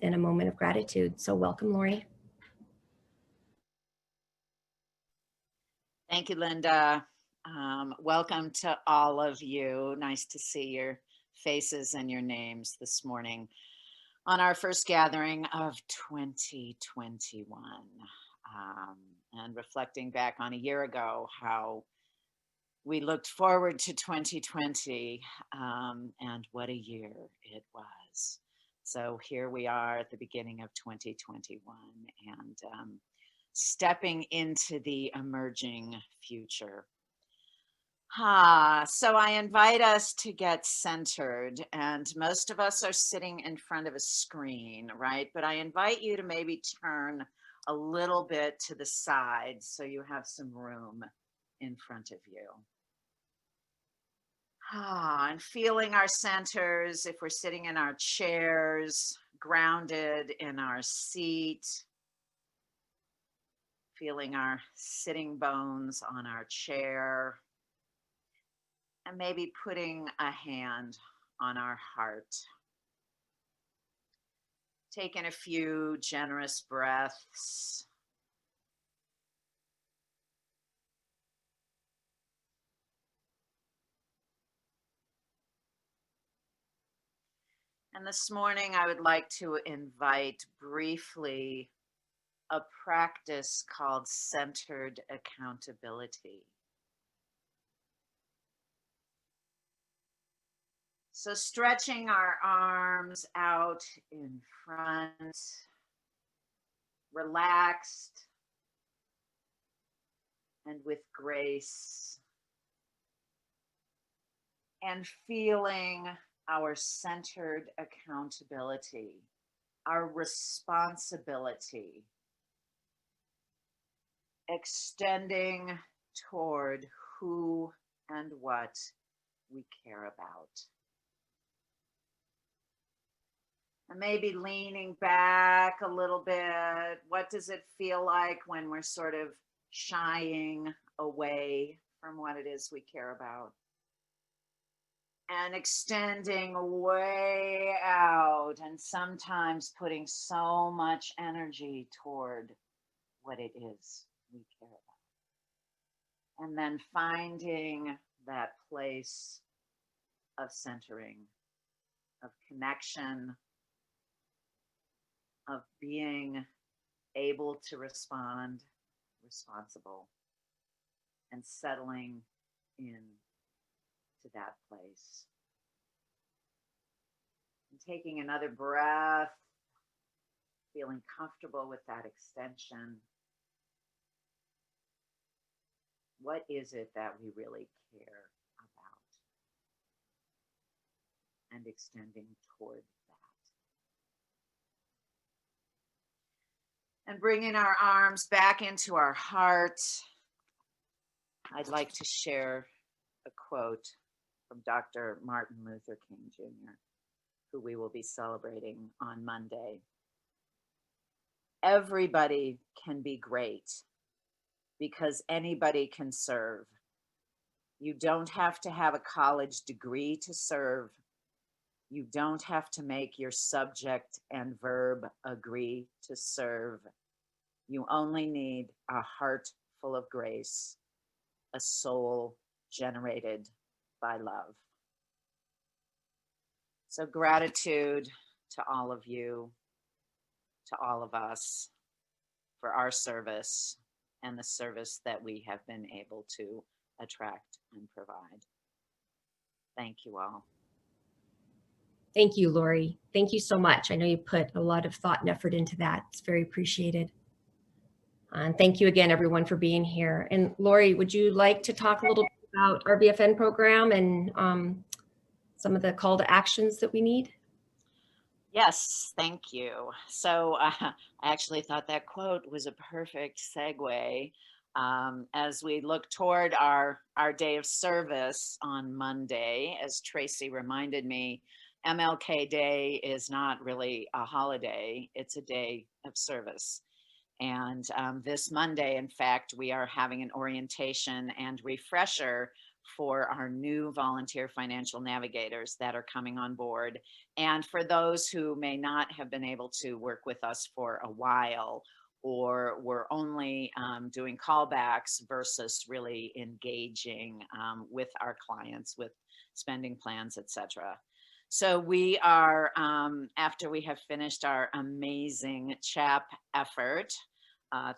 in a moment of gratitude. So welcome, Lori. Thank you, Linda. Welcome to all of you. Nice to see your faces and your names this morning on our first gathering of 2021. And reflecting back on a year ago, how we looked forward to 2020 and what a year it was. So here we are at the beginning of 2021 and stepping into the emerging future. So I invite us to get centered, and most of us are sitting in front of a screen, right? But I invite you to maybe turn a little bit to the side so you have some room in front of you. And feeling our centers, if we're sitting in our chairs, grounded in our seat, feeling our sitting bones on our chair, and maybe putting a hand on our heart. Taking a few generous breaths. And this morning, I would like to invite briefly a practice called centered accountability. So stretching our arms out in front, relaxed and with grace, and feeling our centered accountability, our responsibility, extending toward who and what we care about. And maybe leaning back a little bit. What does it feel like when we're sort of shying away from what it is we care about? And extending way out, and sometimes putting so much energy toward what it is we care about. And then finding that place of centering, of connection, of being able to respond, responsible, and settling in to that place. And taking another breath, feeling comfortable with that extension. What is it that we really care about? And extending toward that. And bringing our arms back into our heart, I'd like to share a quote from Dr. Martin Luther King Jr., who we will be celebrating on Monday. Everybody can be great because anybody can serve. You don't have to have a college degree to serve. You don't have to make your subject and verb agree to serve. You only need a heart full of grace, a soul generated by love. So gratitude to all of you, to all of us, for our service and the service that we have been able to attract and provide. Thank you all. Thank you, Lori. Thank you so much. I know you put a lot of thought and effort into that. It's very appreciated. And thank you again, everyone, for being here. And Lori, would you like to talk a little bit about our BFN program and some of the call to actions that we need? Yes, thank you. So I actually thought that quote was a perfect segue as we look toward our day of service on Monday. As Tracy reminded me, MLK Day is not really a holiday, it's a day of service. And this Monday, in fact, we are having an orientation and refresher for our new volunteer financial navigators that are coming on board. And for those who may not have been able to work with us for a while, or we're only doing callbacks versus really engaging with our clients with spending plans, etc. So we are, after we have finished our amazing CHAP effort,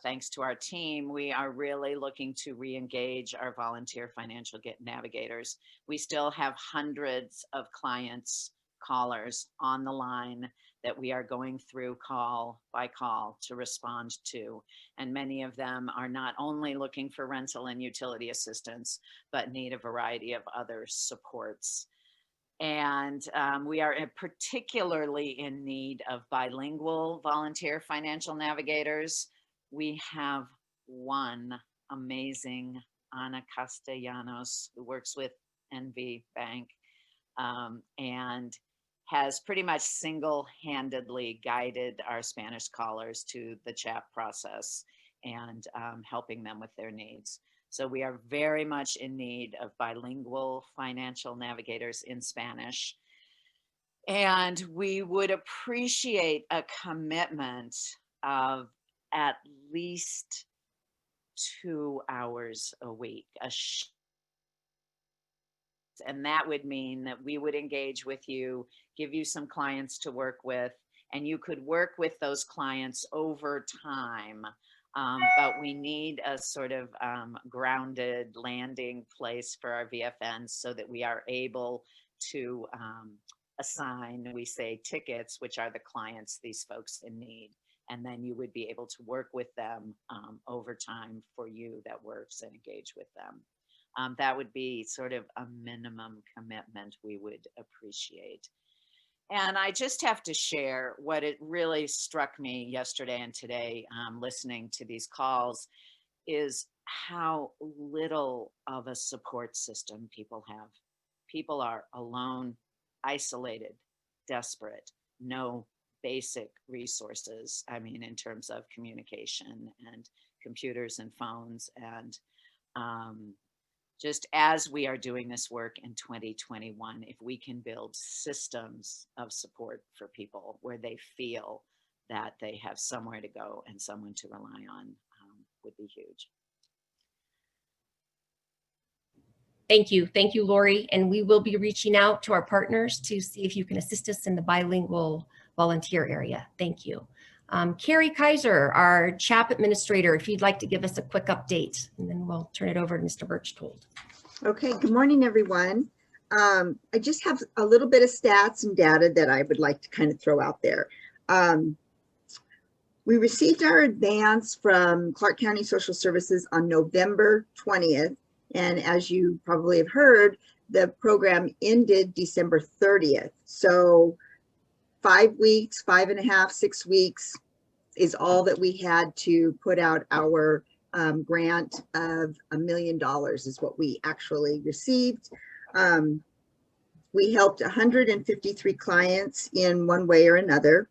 thanks to our team, we are really looking to re-engage our volunteer financial navigators. We still have hundreds of clients, callers on the line that we are going through call by call to respond to. And many of them are not only looking for rental and utility assistance, but need a variety of other supports. And we are particularly in need of bilingual volunteer financial navigators. We have one amazing Ana Castellanos who works with NV Bank and has pretty much single-handedly guided our Spanish callers to the CHAP process and helping them with their needs. So we are very much in need of bilingual financial navigators in Spanish. And we would appreciate a commitment of at least 2 hours a week. And that would mean that we would engage with you, give you some clients to work with, and you could work with those clients over time. But we need a sort of grounded landing place for our VFNs so that we are able to assign, we say, tickets, which are the clients these folks in need. And then you would be able to work with them over time for you that works and engage with them. That would be sort of a minimum commitment we would appreciate. And I just have to share what it really struck me yesterday and today, listening to these calls, is how little of a support system people have. People are alone, isolated, desperate, no basic resources. I mean, in terms of communication and computers and phones, and just as we are doing this work in 2021, if we can build systems of support for people where they feel that they have somewhere to go and someone to rely on, would be huge. Thank you. Thank you, Lori. And we will be reaching out to our partners to see if you can assist us in the bilingual volunteer area. Thank you. Carrie Kaiser, our CHAP administrator, if you'd like to give us a quick update, and then we'll turn it over to Mr. Berchtold. Okay, good morning, everyone. I just have a little bit of stats and data that I would like to kind of throw out there. We received our advance from Clark County Social Services on November 20th. And as you probably have heard, the program ended December 30th. So 5 weeks, 5.5, 6 weeks is all that we had to put out our grant of $1 million is what we actually received. We helped 153 clients in one way or another.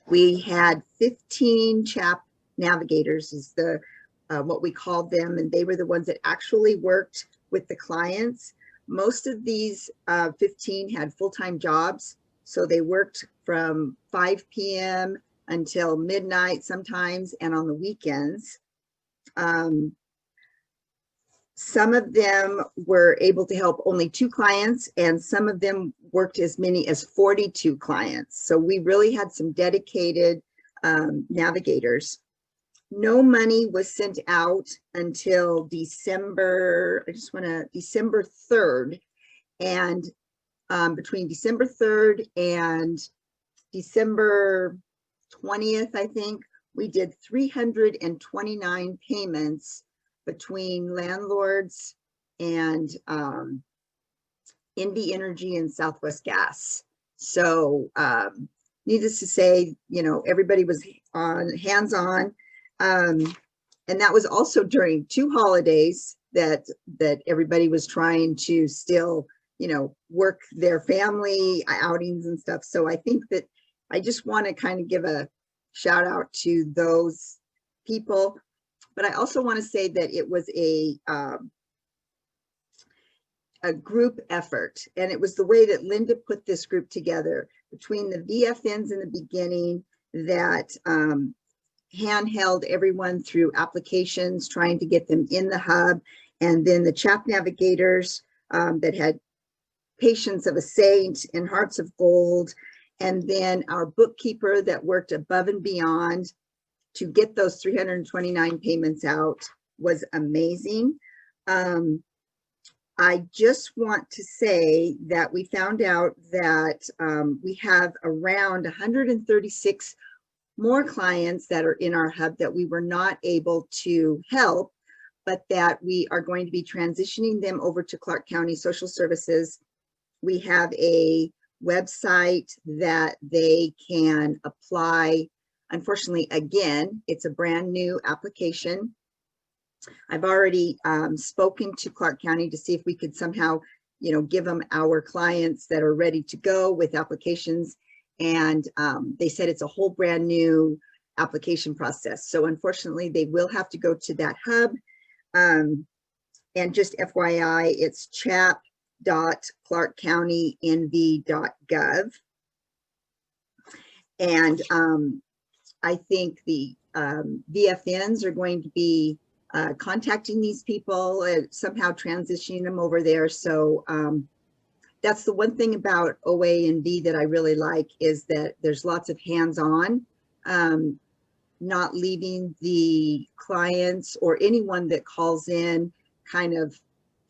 We had 15 CHAP navigators is the what we called them, and they were the ones that actually worked with the clients. Most of these 15 had full-time jobs, so they worked from 5 p.m. until midnight sometimes, and on the weekends. Some of them were able to help only 2 clients, and some of them worked as many as 42 clients. So we really had some dedicated navigators. No money was sent out until December, December 3rd. And between December 3rd and December 20th, I think, we did 329 payments between landlords and NV Energy and Southwest Gas. So needless to say, you know, everybody was hands-on. And that was also during 2 holidays that everybody was trying to still, you know, work their family outings and stuff. So I think that I just want to kind of give a shout out to those people. But I also want to say that it was a group effort. And it was the way that Linda put this group together between the VFNs in the beginning that handheld everyone through applications, trying to get them in the hub, and then the chat navigators that had patience of a saint and hearts of gold, and then our bookkeeper that worked above and beyond to get those 329 payments out was amazing. I just want to say that we found out that we have around 136 more clients that are in our hub that we were not able to help, but that we are going to be transitioning them over to Clark County Social Services. We have a website that they can apply. Unfortunately, again, it's a brand new application. I've already spoken to Clark County to see if we could somehow, give them our clients that are ready to go with applications. And they said it's a whole brand new application process. So unfortunately, they will have to go to that hub. And just FYI, it's chap.clarkcountynv.gov. And I think the VFNs are going to be contacting these people, somehow transitioning them over there. So that's the one thing about OANV that I really like, is that there's lots of hands-on, not leaving the clients or anyone that calls in kind of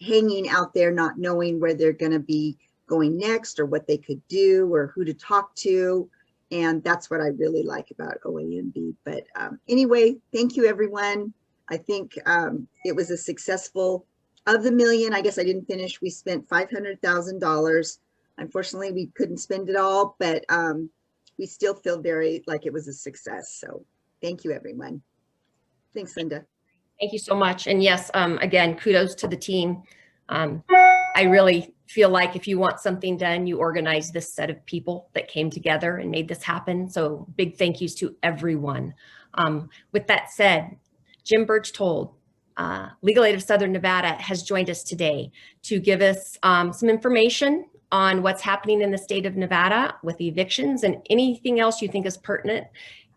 hanging out there, not knowing where they're going to be going next or what they could do or who to talk to. And that's what I really like about OANV. But anyway, thank you, everyone. I think it was a successful, of the million, I guess I didn't finish, we spent $500,000. Unfortunately, we couldn't spend it all, but we still feel very like it was a success. So thank you, everyone. Thanks, Linda. Thank you so much. And yes, again, kudos to the team. I really feel like if you want something done, you organize this set of people that came together and made this happen. So big thank yous to everyone. With that said, Jim Berchtold, Legal Aid of Southern Nevada, has joined us today to give us some information on what's happening in the state of Nevada with evictions and anything else you think is pertinent.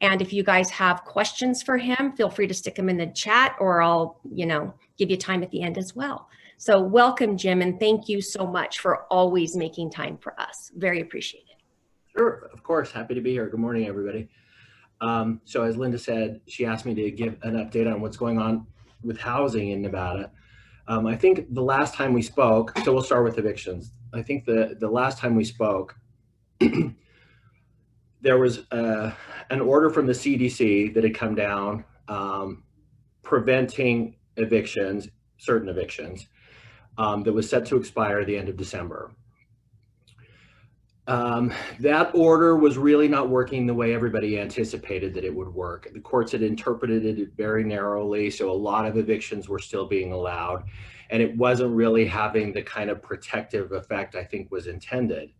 And if you guys have questions for him, feel free to stick them in the chat, or I'll, give you time at the end as well. So welcome, Jim, and thank you so much for always making time for us. Very appreciated. Sure, of course. Happy to be here. Good morning, everybody. So as Linda said, she asked me to give an update on what's going on with housing in Nevada. I think the last time we spoke, so we'll start with evictions. I think the last time we spoke, there was an order from the CDC that had come down preventing evictions, certain evictions, that was set to expire at the end of December. That order was really not working the way everybody anticipated that it would work. The courts had interpreted it very narrowly, so a lot of evictions were still being allowed, and it wasn't really having the kind of protective effect I think was intended.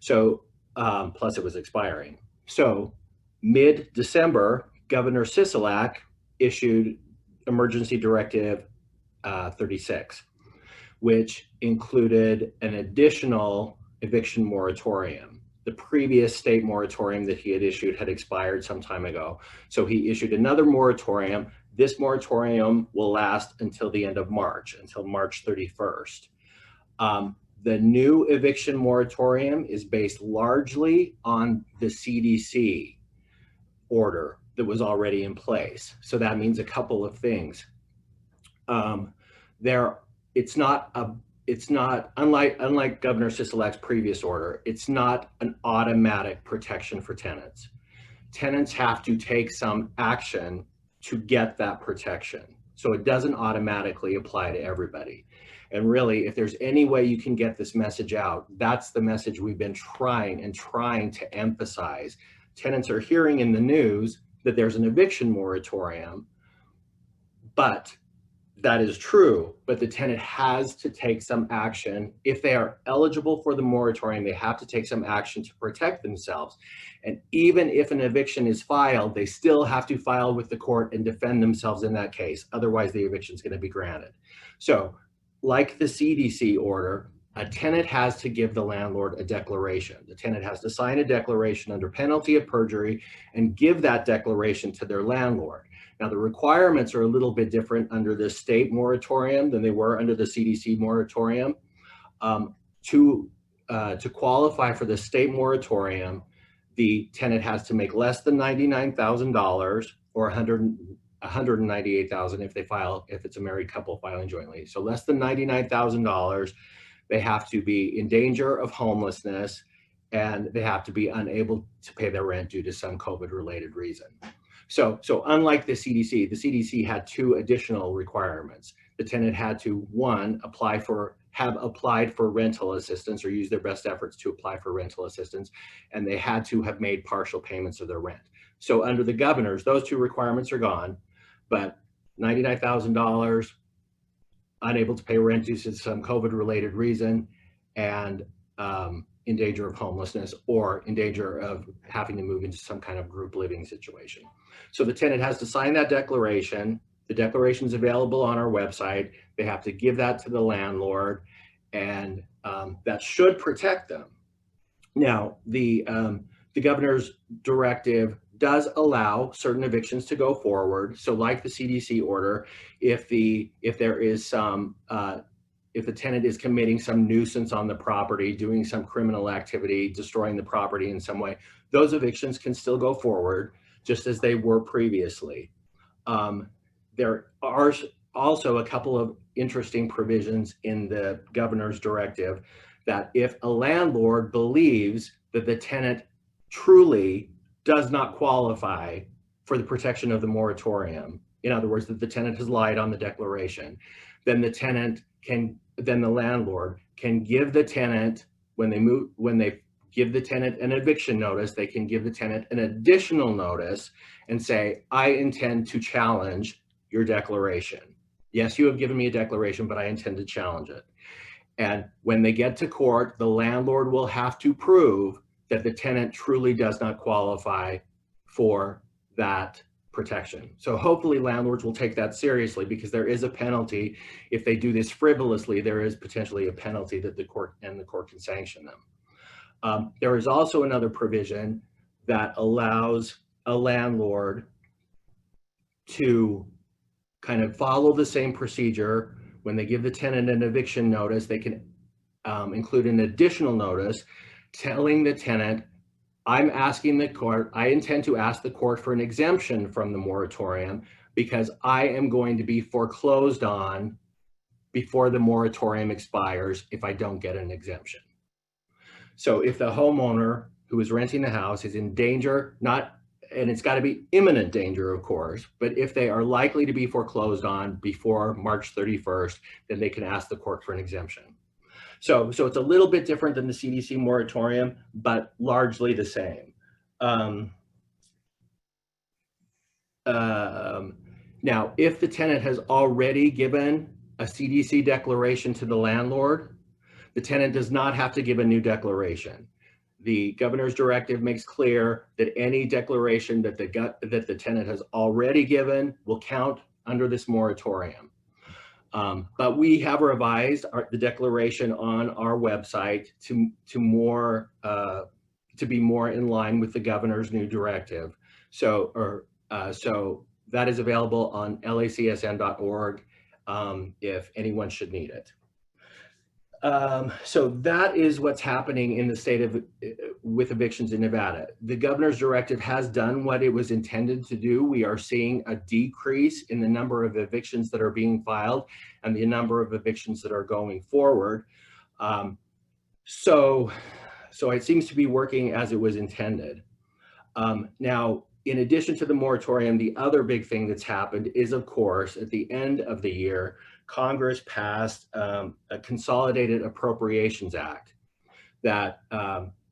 So, plus it was expiring. So mid-December, Governor Sisolak issued Emergency Directive 36, which included an additional eviction moratorium. The previous state moratorium that he had issued had expired some time ago. So he issued another moratorium. This moratorium will last until the end of March, until March 31st. The new eviction moratorium is based largely on the CDC order that was already in place. So that means a couple of things. It's not unlike Governor Sisolak's previous order, it's not an automatic protection for tenants. Tenants have to take some action to get that protection. So it doesn't automatically apply to everybody. And really, if there's any way you can get this message out, that's the message we've been trying to emphasize. Tenants are hearing in the news that there's an eviction moratorium, but that is true, but the tenant has to take some action. If they are eligible for the moratorium, they have to take some action to protect themselves. And even if an eviction is filed, they still have to file with the court and defend themselves in that case. Otherwise, the eviction is going to be granted. So like the CDC order, a tenant has to give the landlord a declaration. The tenant has to sign a declaration under penalty of perjury and give that declaration to their landlord. Now, the requirements are a little bit different under the state moratorium than they were under the CDC moratorium. To qualify for the state moratorium, the tenant has to make less than $99,000 or $198,000 if it's a married couple filing jointly. So less than $99,000, they have to be in danger of homelessness, and they have to be unable to pay their rent due to some COVID-related reason. So unlike the CDC had two additional requirements. The tenant had to, one, have applied for rental assistance or use their best efforts to apply for rental assistance, and they had to have made partial payments of their rent. So under the governors, those two requirements are gone, but $99,000, unable to pay rent due to some COVID-related reason, and in danger of homelessness or in danger of having to move into some kind of group living situation. So the tenant has to sign that declaration. The declaration is available on our website. They have to give that to the landlord, and that should protect them. Now, the governor's directive does allow certain evictions to go forward. So like the CDC order, if the tenant is committing some nuisance on the property, doing some criminal activity, destroying the property in some way, those evictions can still go forward just as they were previously. There are also a couple of interesting provisions in the governor's directive that if a landlord believes that the tenant truly does not qualify for the protection of the moratorium, in other words, that the tenant has lied on the declaration, then the landlord can give the tenant, when they give the tenant an eviction notice, they can give the tenant an additional notice and say, I intend to challenge your declaration. Yes, you have given me a declaration, but I intend to challenge it. And when they get to court, the landlord will have to prove that the tenant truly does not qualify for that protection. So hopefully landlords will take that seriously, because there is a penalty. If they do this frivolously, there is potentially a penalty that the court can sanction them. There is also another provision that allows a landlord to kind of follow the same procedure. When they give the tenant an eviction notice, they can include an additional notice telling the tenant, I intend to ask the court for an exemption from the moratorium because I am going to be foreclosed on before the moratorium expires if I don't get an exemption. So if the homeowner who is renting the house is in danger, and it's got to be imminent danger, of course, but if they are likely to be foreclosed on before March 31st, then they can ask the court for an exemption. So it's a little bit different than the CDC moratorium, but largely the same. Now, if the tenant has already given a CDC declaration to the landlord, the tenant does not have to give a new declaration. The governor's directive makes clear that any declaration that the tenant has already given will count under this moratorium. But we have revised the declaration on our website to be more in line with the governor's new directive. So that is available on LACSN.org if anyone should need it. So that is what's happening in the state with evictions in Nevada. The governor's directive has done what it was intended to do. We are seeing a decrease in the number of evictions that are being filed and the number of evictions that are going forward. So it seems to be working as it was intended. Now, in addition to the moratorium, the other big thing that's happened is, of course, at the end of the year, Congress passed a Consolidated Appropriations Act that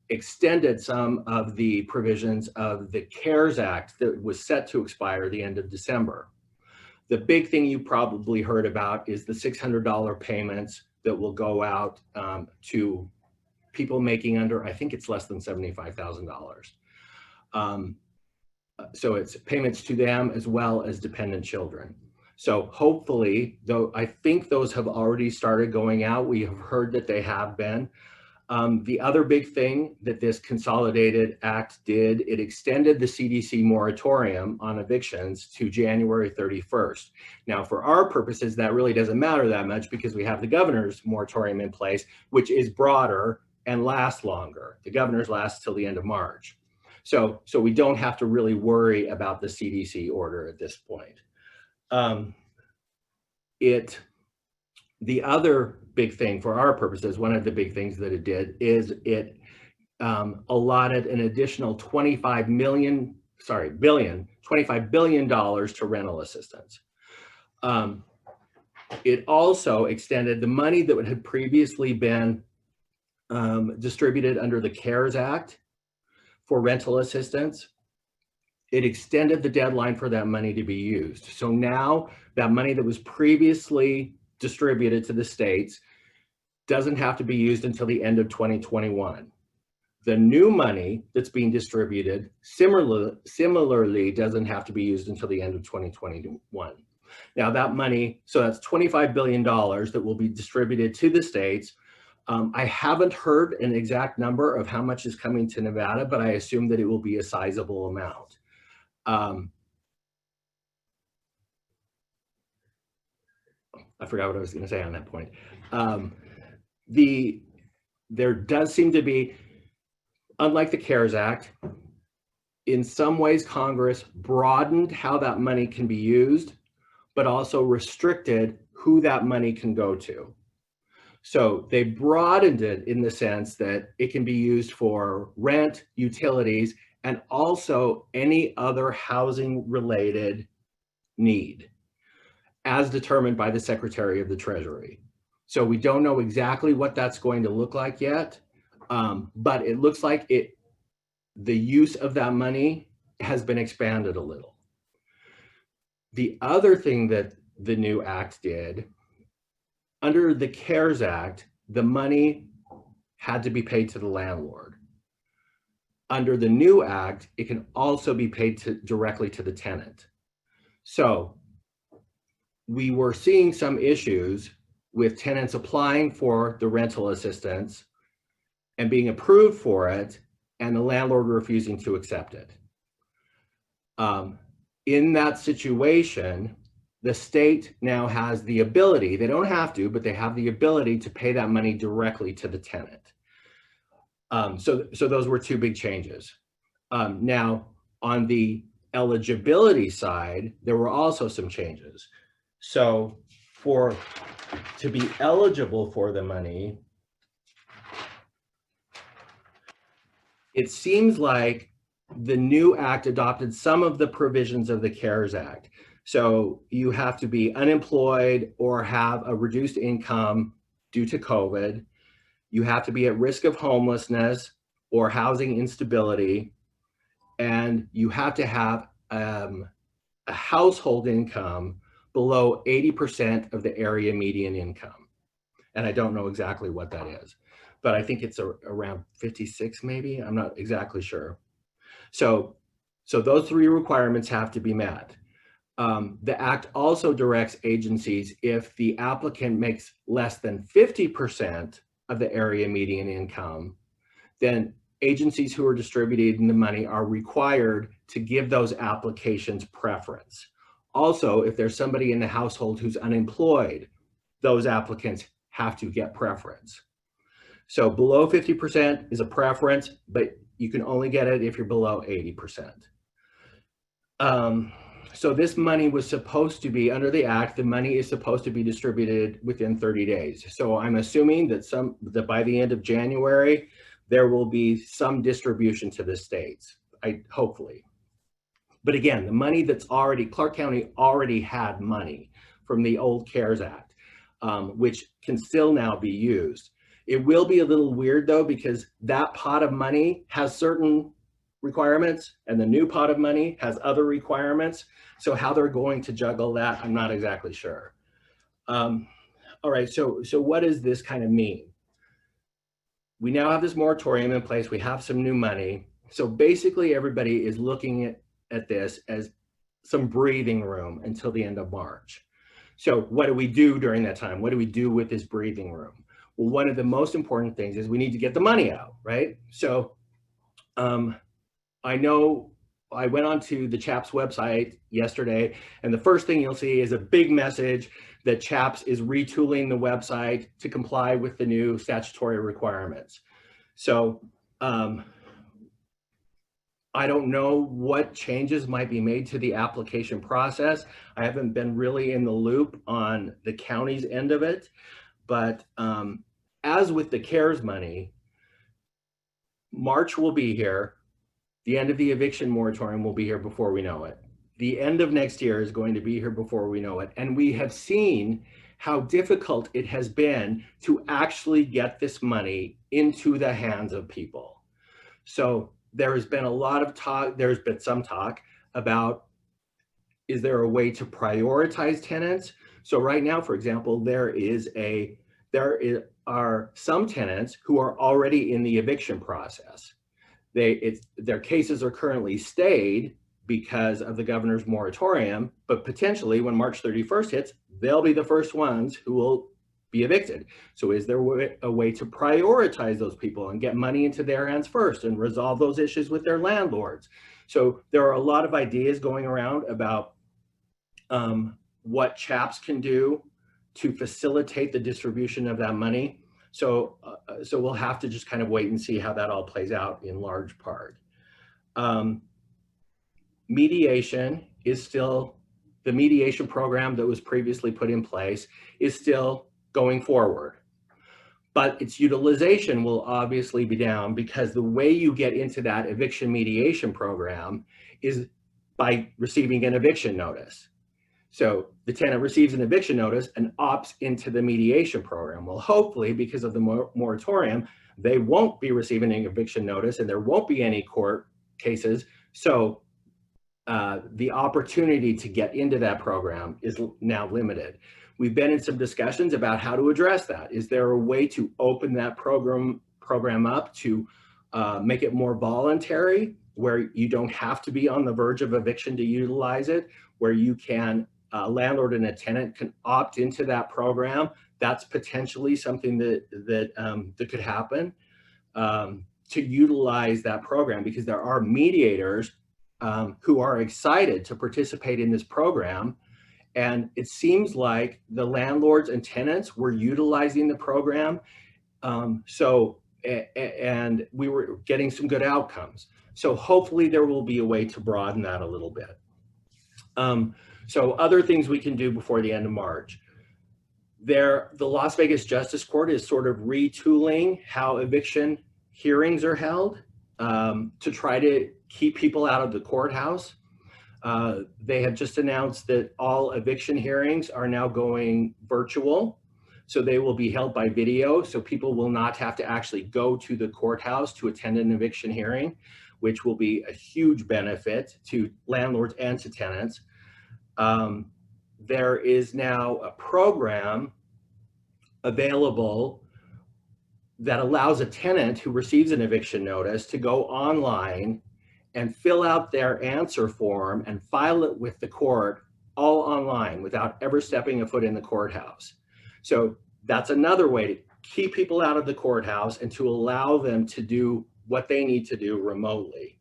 extended some of the provisions of the CARES Act that was set to expire the end of December. The big thing you probably heard about is the $600 payments that will go out to people making under, I think it's less than $75,000. So it's payments to them as well as dependent children. So hopefully, though, I think those have already started going out. We have heard that they have been. The other big thing that this consolidated act did, it extended the CDC moratorium on evictions to January 31st. Now, for our purposes, that really doesn't matter that much because we have the governor's moratorium in place, which is broader and lasts longer. The governor's lasts till the end of March. So we don't have to really worry about the CDC order at this point. The other big thing for our purposes, one of the big things that it did is it allotted an additional $25 billion to rental assistance. It also extended the money that had previously been distributed under the CARES Act for rental assistance. It extended the deadline for that money to be used. So now that money that was previously distributed to the states doesn't have to be used until the end of 2021. The new money that's being distributed similarly doesn't have to be used until the end of 2021. Now that money, so that's $25 billion that will be distributed to the states. I haven't heard an exact number of how much is coming to Nevada, but I assume that it will be a sizable amount. I forgot what I was going to say on that point. There does seem to be, unlike the CARES Act, in some ways Congress broadened how that money can be used, but also restricted who that money can go to. So they broadened it in the sense that it can be used for rent, utilities, and also any other housing related need as determined by the Secretary of the Treasury. So we don't know exactly what that's going to look like yet, but it looks like the use of that money has been expanded a little. The other thing that the new act did, under the CARES Act, the money had to be paid to the landlord. Under the new act, it can also be paid directly to the tenant. So we were seeing some issues with tenants applying for the rental assistance and being approved for it, and the landlord refusing to accept it. In that situation, the state now has the ability, they don't have to, but they have the ability to pay that money directly to the tenant. So those were two big changes. Now, on the eligibility side, there were also some changes. So to be eligible for the money, it seems like the new act adopted some of the provisions of the CARES Act. So you have to be unemployed or have a reduced income due to COVID. You have to be at risk of homelessness or housing instability. And you have to have a household income below 80% of the area median income. And I don't know exactly what that is, but I think it's around 56 maybe, I'm not exactly sure. So those three requirements have to be met. The act also directs agencies, if the applicant makes less than 50% of the area median income, then agencies who are distributing the money are required to give those applications preference. Also, if there's somebody in the household who's unemployed, those applicants have to get preference. So below 50% is a preference, but you can only get it if you're below 80%. So this money was supposed to be, under the act, the money is supposed to be distributed within 30 days. So I'm assuming that by the end of January, there will be some distribution to the states, hopefully. But again, the money that's Clark County already had money from the old CARES Act, which can still now be used. It will be a little weird though, because that pot of money has certain requirements and the new pot of money has other requirements. So how they're going to juggle that, I'm not exactly sure. All right, so what does this kind of mean? We now have this moratorium in place, we have some new money. So basically everybody is looking at this as some breathing room until the end of March. So what do we do during that time? What do we do with this breathing room? Well, one of the most important things is we need to get the money out, right? So I know I went onto the CHAPS website yesterday, and the first thing you'll see is a big message that CHAPS is retooling the website to comply with the new statutory requirements. So I don't know what changes might be made to the application process. I haven't been really in the loop on the county's end of it, but as with the CARES money, March will be here. The end of the eviction moratorium will be here before we know it. The end of next year is going to be here before we know it. And we have seen how difficult it has been to actually get this money into the hands of people. So there has been a lot of talk, there's been some talk about, is there a way to prioritize tenants? So right now, for example, there are some tenants who are already in the eviction process. Their cases are currently stayed because of the governor's moratorium, but potentially when March 31st hits, they'll be the first ones who will be evicted. So is there a way to prioritize those people and get money into their hands first and resolve those issues with their landlords? So there are a lot of ideas going around about what CHAPS can do to facilitate the distribution of that money. So we'll have to just kind of wait and see how that all plays out in large part. Mediation is still, the mediation program that was previously put in place is still going forward, but its utilization will obviously be down because the way you get into that eviction mediation program is by receiving an eviction notice. So the tenant receives an eviction notice and opts into the mediation program. Well, hopefully because of the moratorium, they won't be receiving an eviction notice and there won't be any court cases. So the opportunity to get into that program is now limited. We've been in some discussions about how to address that. Is there a way to open that program up to make it more voluntary, where you don't have to be on the verge of eviction to utilize it, where you can, a landlord and a tenant can opt into that program? That's potentially something that could happen to utilize that program, because there are mediators who are excited to participate in this program. And it seems like the landlords and tenants were utilizing the program. And we were getting some good outcomes. So hopefully there will be a way to broaden that a little bit. So other things we can do before the end of March. The Las Vegas Justice Court is sort of retooling how eviction hearings are held to try to keep people out of the courthouse. They have just announced that all eviction hearings are now going virtual. So they will be held by video. So people will not have to actually go to the courthouse to attend an eviction hearing, which will be a huge benefit to landlords and to tenants. There is now a program available that allows a tenant who receives an eviction notice to go online and fill out their answer form and file it with the court all online without ever stepping a foot in the courthouse. So that's another way to keep people out of the courthouse and to allow them to do what they need to do remotely.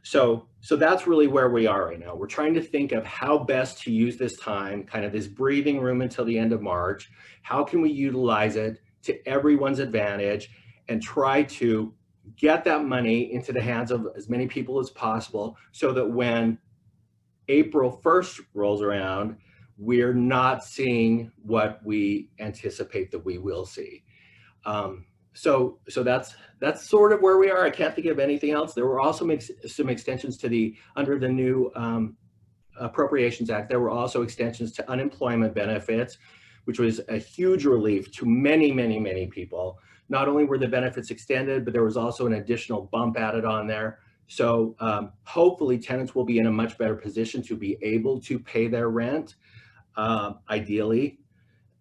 So that's really where we are right now. We're trying to think of how best to use this time, kind of this breathing room until the end of March. How can we utilize it to everyone's advantage and try to get that money into the hands of as many people as possible, so that when April 1st rolls around, we're not seeing what we anticipate that we will see. So that's sort of where we are. I can't think of anything else. There were also some extensions to under the new Appropriations Act. There were also extensions to unemployment benefits, which was a huge relief to many, many, many people. Not only were the benefits extended, but there was also an additional bump added on there. So hopefully tenants will be in a much better position to be able to pay their rent, ideally.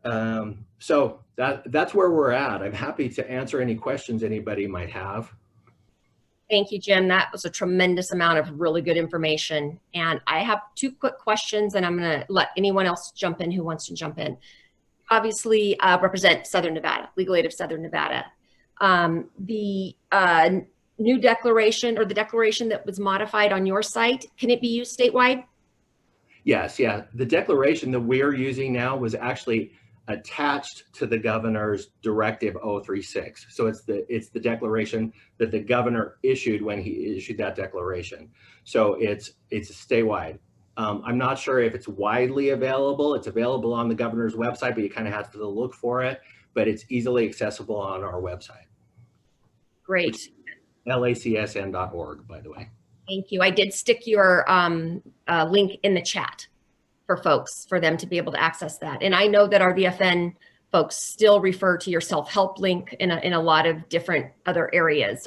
So that's where we're at. I'm happy to answer any questions anybody might have. Thank you, Jim. That was a tremendous amount of really good information. And I have 2 quick questions, and I'm going to let anyone else jump in who wants to jump in. Obviously, represent Southern Nevada, Legal Aid of Southern Nevada. The new declaration, or the declaration that was modified on your site, can it be used statewide? Yes, yeah. The declaration that we're using now was actually attached to the governor's directive 036. So it's the declaration that the governor issued when he issued that declaration. So it's statewide. I'm not sure if it's widely available. It's available on the governor's website, but you kind of have to look for it. But it's easily accessible on our website. Great. LACSN.org, by the way. Thank you. I did stick your link in the chat for folks, for them to be able to access that. And I know that our VFN folks still refer to your self-help link in a lot of different other areas.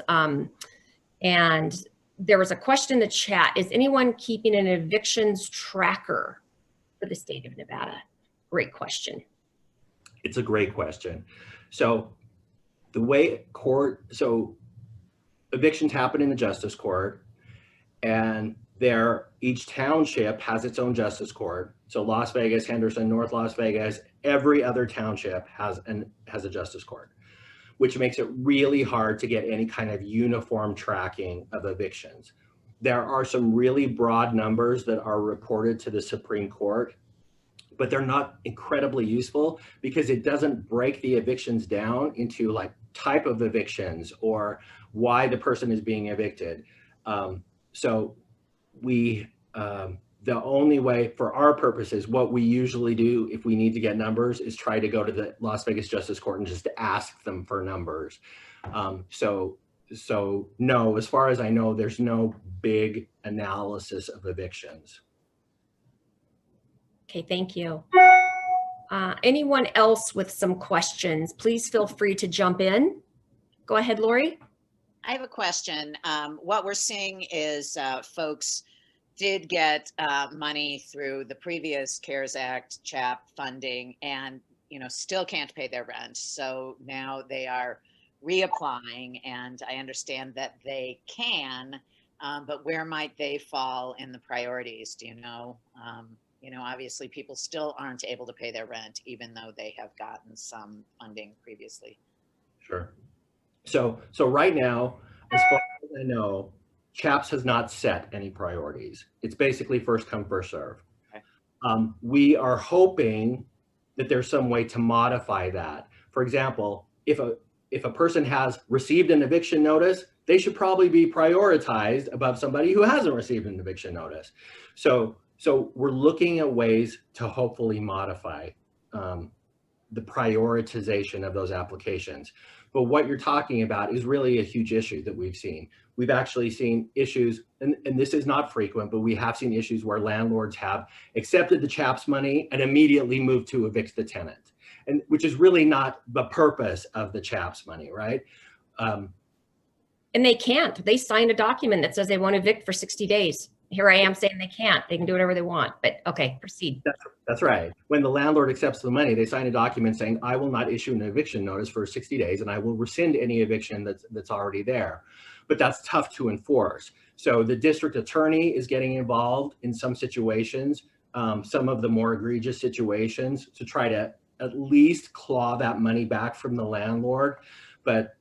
And there was a question in the chat: is anyone keeping an evictions tracker for the state of Nevada? Great question. It's a great question. So the way evictions happen in the justice court, and each township has its own justice court. So Las Vegas, Henderson, North Las Vegas, every other township has a justice court, which makes it really hard to get any kind of uniform tracking of evictions. There are some really broad numbers that are reported to the Supreme Court, but they're not incredibly useful because it doesn't break the evictions down into like type of evictions or why the person is being evicted. So the only way for our purposes, what we usually do if we need to get numbers is try to go to the Las Vegas Justice Court and just ask them for numbers. So no, as far as I know, there's no big analysis of evictions. Okay, thank you. Anyone else with some questions, please feel free to jump in. Go ahead, Lori. I have a question. What we're seeing is folks did get money through the previous CARES Act CHAP funding and, still can't pay their rent. So now they are reapplying, and I understand that they can, but where might they fall in the priorities? Do you know? Obviously people still aren't able to pay their rent, even though they have gotten some funding previously. Sure. So right now, as far as I know, CHAPS has not set any priorities. It's basically first come, first serve. Okay. We are hoping that there's some way to modify that. For example, if a person has received an eviction notice, they should probably be prioritized above somebody who hasn't received an eviction notice. So we're looking at ways to hopefully modify the prioritization of those applications. But what you're talking about is really a huge issue that we've seen. We've actually seen issues, and this is not frequent, but we have seen issues where landlords have accepted the CHAPS money and immediately moved to evict the tenant, and which is really not the purpose of the CHAPS money, right? And they can't. They signed a document that says they want to evict for 60 days. Here I am saying they can't. They can do whatever they want, but okay, proceed. That's right. When the landlord accepts the money, they sign a document saying, I will not issue an eviction notice for 60 days and I will rescind any eviction that's already there. But that's tough to enforce. So the district attorney is getting involved in some situations, some of the more egregious situations, to try to at least claw that money back from the landlord. But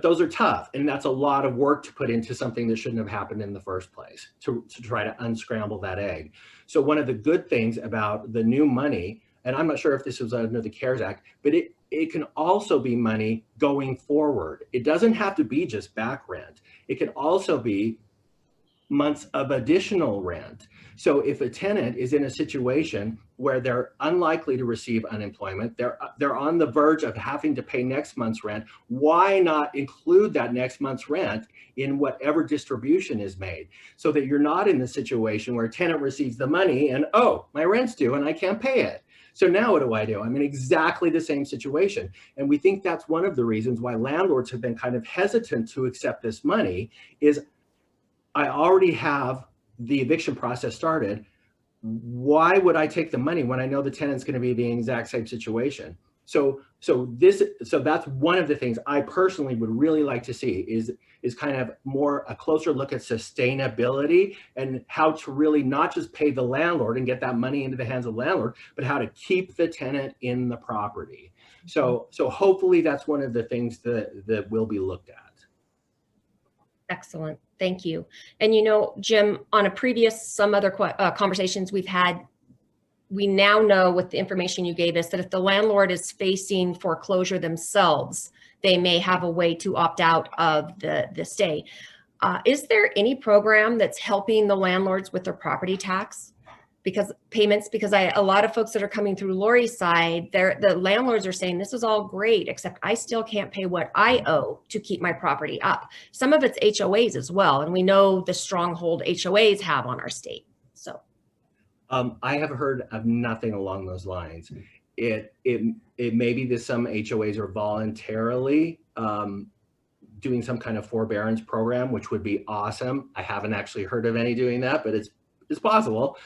those are tough, and that's a lot of work to put into something that shouldn't have happened in the first place, to try to unscramble that egg. So one of the good things about the new money, and I'm not sure if this was under the CARES Act, but it can also be money going forward. It doesn't have to be just back rent. It can also be months of additional rent. So if a tenant is in a situation where they're unlikely to receive unemployment, they're on the verge of having to pay next month's rent, why not include that next month's rent in whatever distribution is made, so that you're not in the situation where a tenant receives the money and, oh, my rent's due and I can't pay it. So now what do? I'm in exactly the same situation. And we think that's one of the reasons why landlords have been kind of hesitant to accept this money is, I already have the eviction process started. Why would I take the money when I know the tenant's going to be in the exact same situation? So that's one of the things I personally would really like to see is kind of more a closer look at sustainability and how to really not just pay the landlord and get that money into the hands of the landlord, but how to keep the tenant in the property. So hopefully that's one of the things that will be looked at. Excellent. Thank you. And Jim, on a previous, some other conversations we've had, we now know with the information you gave us that if the landlord is facing foreclosure themselves, they may have a way to opt out of the stay. Is there any program that's helping the landlords with their property tax payments? Because a lot of folks that are coming through Lori's side, the landlords are saying this is all great, except I still can't pay what I owe to keep my property up. Some of it's HOAs as well, and we know the stronghold HOAs have on our state. So I have heard of nothing along those lines. It may be that some HOAs are voluntarily doing some kind of forbearance program, which would be awesome. I haven't actually heard of any doing that, but it's possible.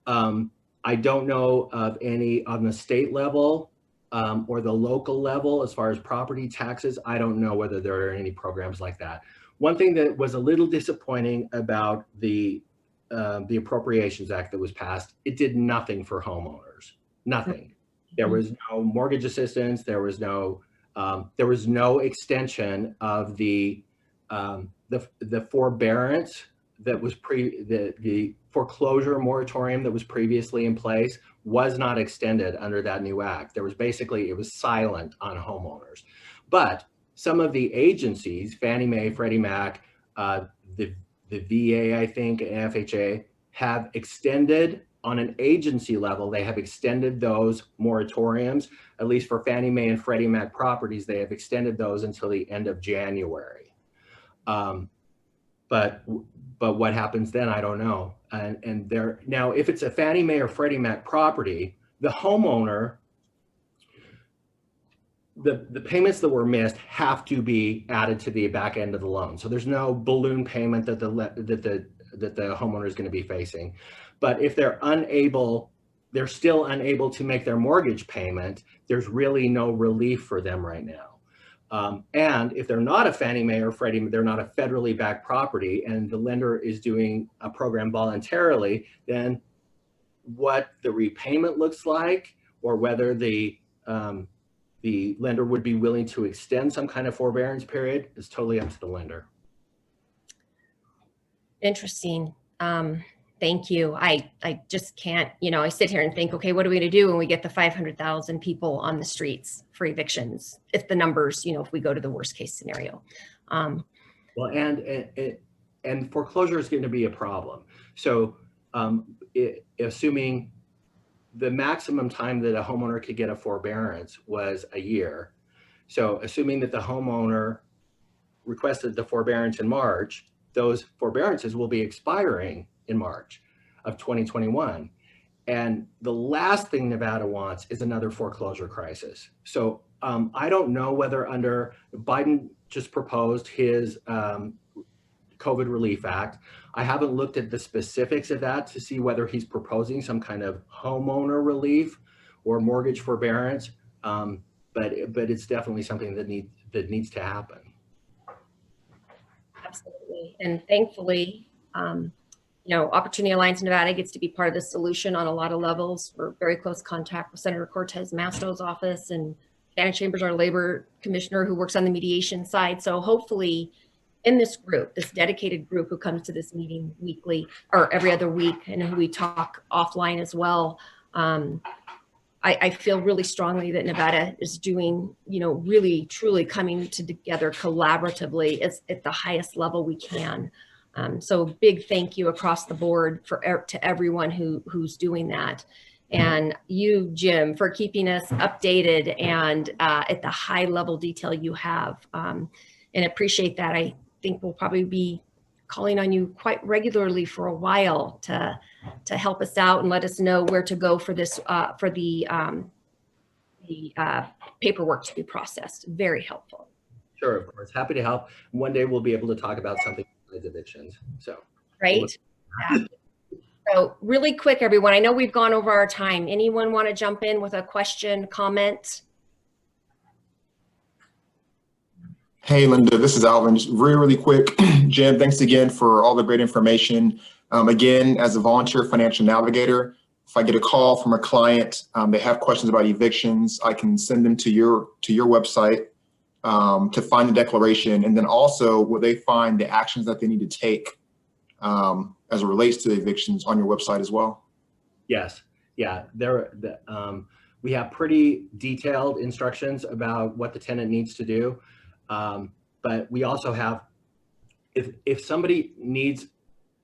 I don't know of any on the state level or the local level as far as property taxes. I don't know whether there are any programs like that. One thing that was a little disappointing about the Appropriations Act that was passed, it did nothing for homeowners. Nothing. There was no mortgage assistance. There was no extension of the forbearance that was the foreclosure moratorium that was previously in place was not extended under that new act. It was silent on homeowners. But some of the agencies, Fannie Mae, Freddie Mac, the VA, I think, and FHA, have extended on an agency level, they have extended those moratoriums, at least for Fannie Mae and Freddie Mac properties, they have extended those until the end of January. But what happens then, I don't know. And now, if it's a Fannie Mae or Freddie Mac property, the homeowner, the payments that were missed have to be added to the back end of the loan. So there's no balloon payment that the homeowner is going to be facing. But if they're still unable to make their mortgage payment, there's really no relief for them right now. And if they're not a Fannie Mae or Freddie, they're not a federally backed property, and the lender is doing a program voluntarily, then what the repayment looks like, or whether the lender would be willing to extend some kind of forbearance period, is totally up to the lender. interesting. Thank you. I just can't, I sit here and think, okay, what are we going to do when we get the 500,000 people on the streets for evictions? If the numbers, if we go to the worst case scenario. Well, and foreclosure is going to be a problem. So assuming the maximum time that a homeowner could get a forbearance was a year. So assuming that the homeowner requested the forbearance in March, those forbearances will be expiring in March of 2021. And the last thing Nevada wants is another foreclosure crisis. So I don't know whether under Biden just proposed his COVID Relief Act. I haven't looked at the specifics of that to see whether he's proposing some kind of homeowner relief or mortgage forbearance. But it's definitely something that needs to happen. Absolutely. And thankfully, Opportunity Alliance Nevada gets to be part of the solution on a lot of levels. We're very close contact with Senator Cortez Masto's office, and Shannon Chambers, our labor commissioner, who works on the mediation side. So hopefully in this group, this dedicated group who comes to this meeting weekly or every other week, and who we talk offline as well, I feel really strongly that Nevada is doing, really truly coming together collaboratively at the highest level we can. So big thank you across the board to everyone who's doing that. And you, Jim, for keeping us updated and at the high level detail you have, and appreciate that. I think we'll probably be calling on you quite regularly for a while to help us out and let us know where to go for this, for the paperwork to be processed. Very helpful. Sure, of course. Happy to help. One day we'll be able to talk about something like evictions. So great. So really quick, everyone, I know we've gone over our time. Anyone want to jump in with a question, comment? Hey, Linda, this is Alvin. Just really quick. Jim, thanks again for all the great information. Again, as a volunteer financial navigator, if I get a call from a client, they have questions about evictions, I can send them to your website to find the declaration, and then also will they find the actions that they need to take as it relates to the evictions on your website as well? Yes, yeah, we have pretty detailed instructions about what the tenant needs to do. But we also have, if somebody needs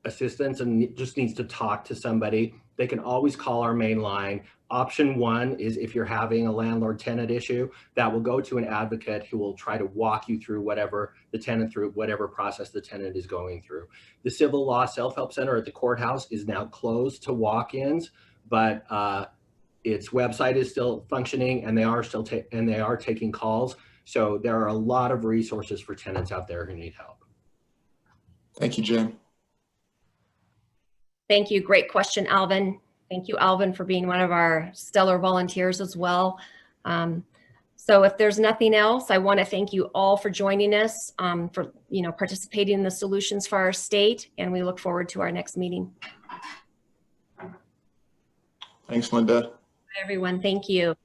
assistance and just needs to talk to somebody, they can always call our main line. Option one is if you're having a landlord-tenant issue, that will go to an advocate who will try to walk you through whatever process the tenant is going through. The Civil Law Self-Help Center at the courthouse is now closed to walk-ins, but its website is still functioning, and they are taking calls. So there are a lot of resources for tenants out there who need help. Thank you, Jim. Thank you. Great question, Alvin. Thank you, Alvin, for being one of our stellar volunteers as well. So if there's nothing else, I want to thank you all for joining us, for participating in the solutions for our state, and we look forward to our next meeting. Thanks, Linda. Bye, everyone. Thank you.